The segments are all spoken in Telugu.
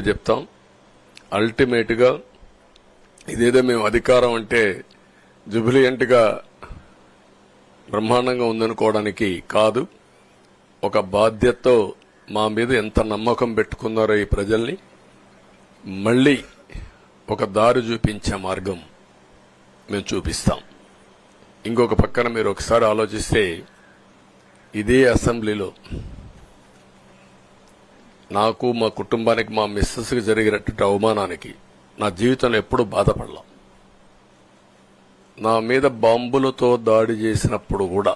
చెప్తాం. అల్టిమేట్గా ఇదేదో మేము అధికారం అంటే జుబిలియంట్గా బ్రహ్మాండంగా ఉందనుకోవడానికి కాదు. ఒక బాధ్యతతో మా మీద ఎంత నమ్మకం పెట్టుకున్నారో ఈ ప్రజల్ని మళ్లీ ఒక దారి చూపించే మార్గం మేము చూపిస్తాం. ఇంకొక పక్కన మీరు ఒకసారి ఆలోచిస్తే ఇదే అసెంబ్లీలో నాకు మా కుటుంబానికి మా మిస్సెస్కి జరిగినటువంటి అవమానానికి నా జీవితంలో ఎప్పుడూ బాధపడలా. నా మీద బాంబులతో దాడి చేసినప్పుడు కూడా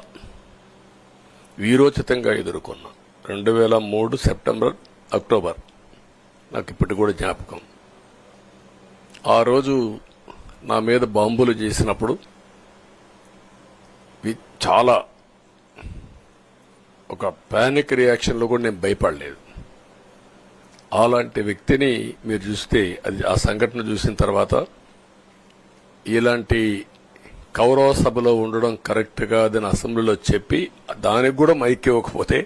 వీరోచితంగా ఎదుర్కొన్నా. 2003 సెప్టెంబర్ అక్టోబర్ నాకు ఇప్పటి కూడా జ్ఞాపకం. ఆ రోజు నా మీద బాంబులు చేసినప్పుడు చాలా ఒక పానిక్ రియాక్షన్లో కూడా నేను భయపడలేదు. అలాంటి వ్యక్తిని మీరు చూస్తే అది ఆ సంఘటన చూసిన తర్వాత ఇలాంటి కౌరవ సభలో ఉండడం కరెక్ట్ కాదని అసెంబ్లీలో చెప్పి దానికి కూడా మైక్ ఇవ్వకపోతే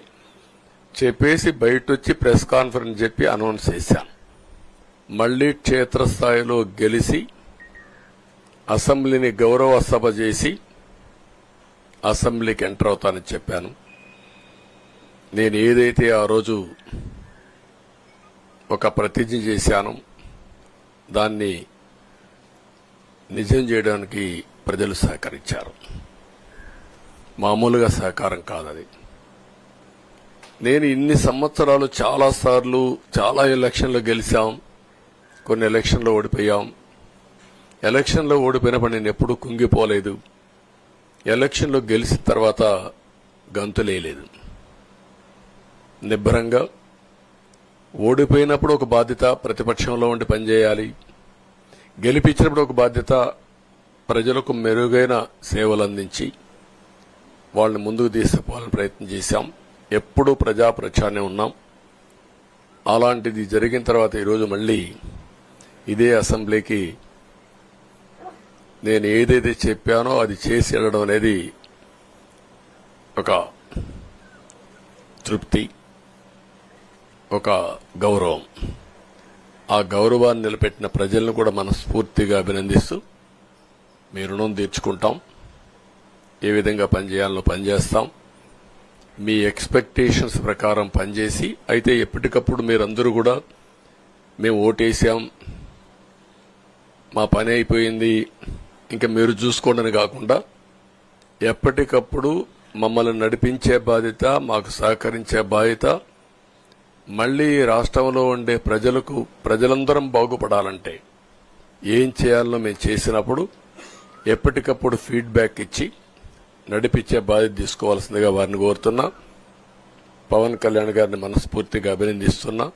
చెప్పేసి బయట వచ్చి ప్రెస్ కాన్ఫరెన్స్ చెప్పి అనౌన్స్ చేశాను. మళ్లీ క్షేత్రస్థాయిలో గెలిచి అసెంబ్లీని గౌరవ సభ చేసి అసెంబ్లీకి ఎంటర్ అవుతానని చెప్పాను. నేను ఏదైతే ఆ రోజు ఒక ప్రతిజ్ఞ చేశాను దాన్ని నిజం చేయడానికి ప్రజలు సహకరించారు. మామూలుగా సహకారం కాదది. నేను ఇన్ని సంవత్సరాలు చాలాసార్లు చాలా ఎలక్షన్లు గెలిచాం, కొన్ని ఎలక్షన్లో ఓడిపోయాం. ఎలక్షన్లో ఓడిపోయినప్పుడు నేను ఎప్పుడూ కుంగిపోలేదు. ఎలక్షన్లో గెలిచిన తర్వాత గంతులేయలేదు. నిబ్బరంగా ఓడిపోయినప్పుడు ఒక బాధ్యత ప్రతిపక్షంలో ఉండి పనిచేయాలి, గెలిపించినప్పుడు ఒక బాధ్యత ప్రజలకు మెరుగైన సేవలు అందించి వాళ్ళని ముందుకు తీసుకుపోవాలని ప్రయత్నం చేశాం. ఎప్పుడూ ప్రజాప్రచారనే ఉన్నాం. అలాంటిది జరిగిన తర్వాత ఈరోజు మళ్లీ ఇదే అసెంబ్లీకి నేను ఏదైతే చెప్పానో అది చేసి వెళ్ళడం అనేది ఒక తృప్తి, ఒక గౌరవం. ఆ గౌరవాన్ని నిలబెట్టిన ప్రజలను కూడా మనస్ఫూర్తిగా అభినందిస్తూ మీ రుణం తీర్చుకుంటాం. ఏ విధంగా పనిచేయాలో పనిచేస్తాం. మీ ఎక్స్పెక్టేషన్స్ ప్రకారం పనిచేసి అయితే ఎప్పటికప్పుడు మీరందరూ కూడా మేము ఓటేసాం, మా పని అయిపోయింది, ఇంకా మీరు చూసుకోండి కాకుండా ఎప్పటికప్పుడు మమ్మల్ని నడిపించే బాధ్యత, మాకు సహకరించే బాధ్యత, మళ్లీ రాష్ట్రంలో ఉండే ప్రజలందరం బాగుపడాలంటే ఏం చేయాలో మేము చేసినప్పుడు ఎప్పటికప్పుడు ఫీడ్బ్యాక్ ఇచ్చి నడిపించే బాధ్యత తీసుకోవాల్సిందిగా వారిని కోరుతున్నా. పవన్ కళ్యాణ్ గారిని మనస్ఫూర్తిగా అభినందిస్తున్నా.